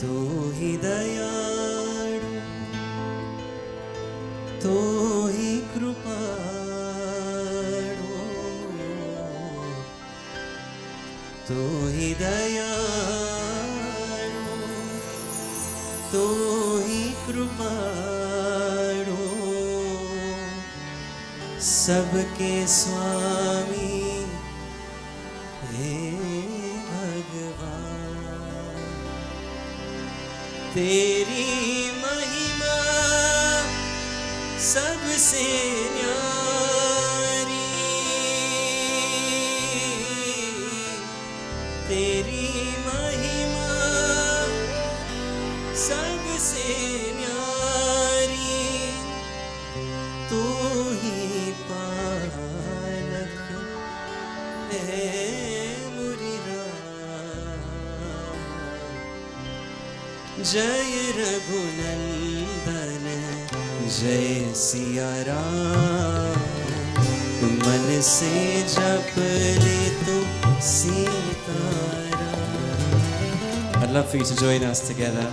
तू ही दयाळु, तू ही कृपाळु, तू ही दयाळु, तू ही कृपाळु, सबके स्वामी हे भगवान। तेरी महिमा सबसे न्यारी, तेरी महिमा सबसे न्यारी, तू ही पालक है मुरी राम। जय रघुनंदन जय सिया राम, मन से जप ले तू Sitaram. I'd love for you to join us together.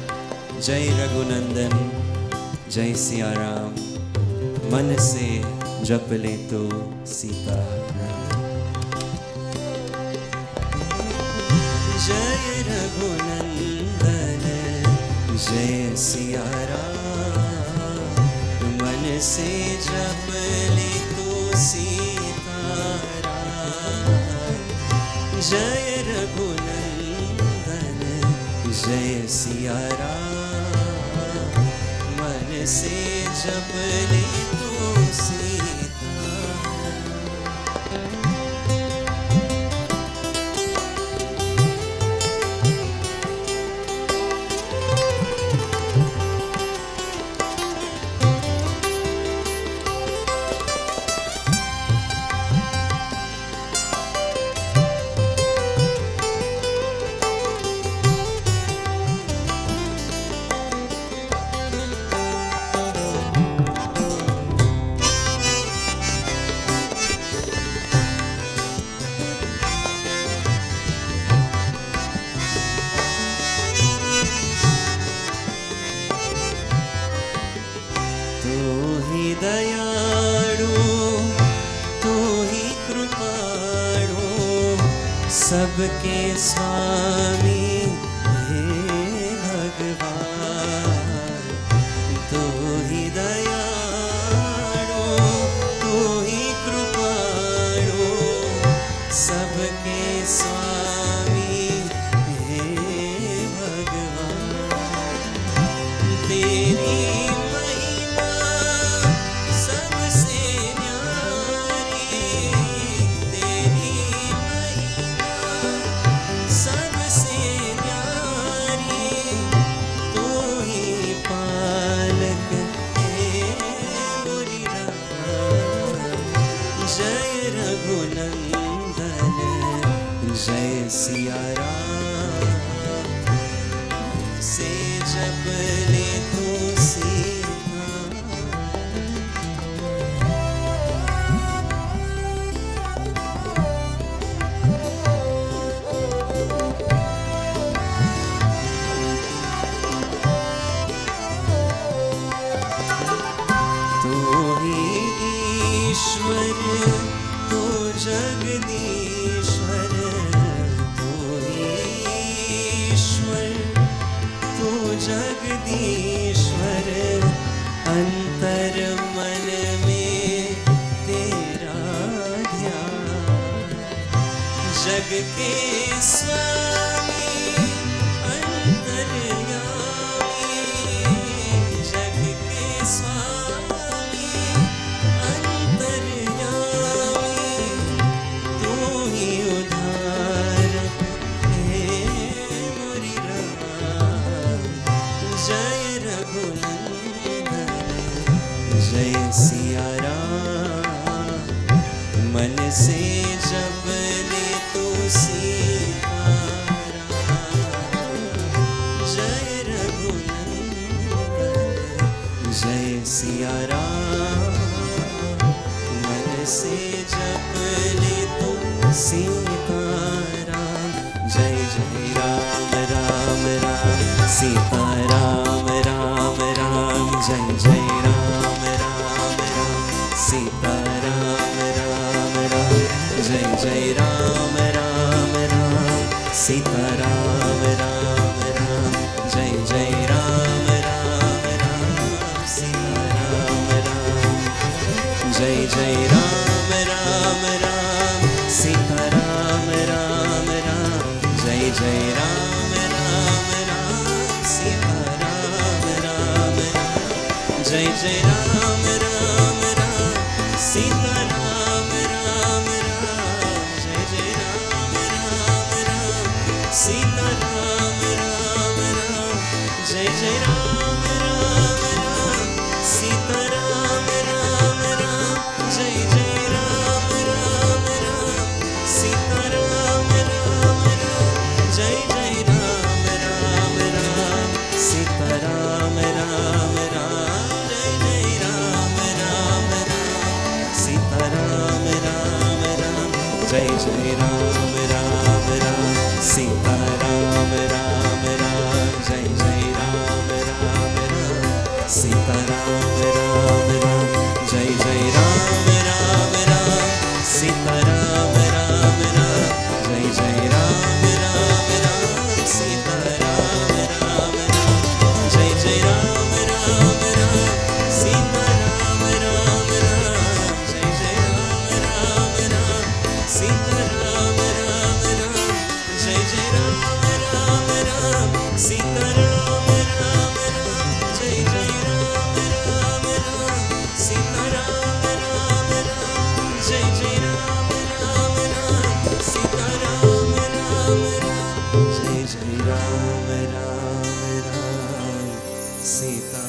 जय रघुनंदन जय सिया राम, मन से जप ले तो सीताराम। जय रघुनंदन जय सिया राम, मन से जप ले तो सीताराम। जय रघुनंदन जय सिया राम, मन से जप ले तो दयाळु, तू ही कृपाळु, सबके स्वामी हे भगवान। तू ही दयाळु, तू ही कृपाळु, सबके स्वामी हे भगवान। तेरी जय सिया राम, से जप ले तू तू ही ईश्वर, तू जगदीश्वर, जगदीश्वर। अंतर मन में तेरा ध्यान, जग के स्वामी अंतर्यामी, जग के स्वामी अंतर्यामी, तू ही उद्धारक है मुरी राम। जय रघुनंदन जय सिया राम, मन से जप ले तो सीताराम। जय रघुनंदन जय सिया राम, मन से जप ले तो सीताराम। जय जय राम राम राम। सीता राम राम राम जय जय राम राम राम सीता राम राम राम जय जय राम राम राम सीता राम राम राम जय जय राम राम राम सीता राम राम जय जय राम राम राम सीता राम राम राम जय जय राम राम राम सीता राम राम राम जय जय राम राम राम सीता राम राम राम जय जय राम राम राम सीता राम राम राम जय जय राम राम राम सीता राम राम राम जय जय राम राम राम सीता राम राम राम जय जय राम राम राम सीता राम राम राम जय जय राम राम राम सीता राम राम राम जय जय राम राम राम सीता राम राम राम जय जय राम राम राम सीता राम राम राम जय जय राम राम राम सीता राम राम राम जय जय राम राम राम सीता राम राम राम जय जय राम राम राम सीता राम राम राम जय जय राम राम राम सीता राम राम राम जय जय राम राम राम सीता राम राम राम जय जय राम राम राम सीता राम राम राम जय जय राम राम राम सीता राम राम राम जय जय राम राम राम सीता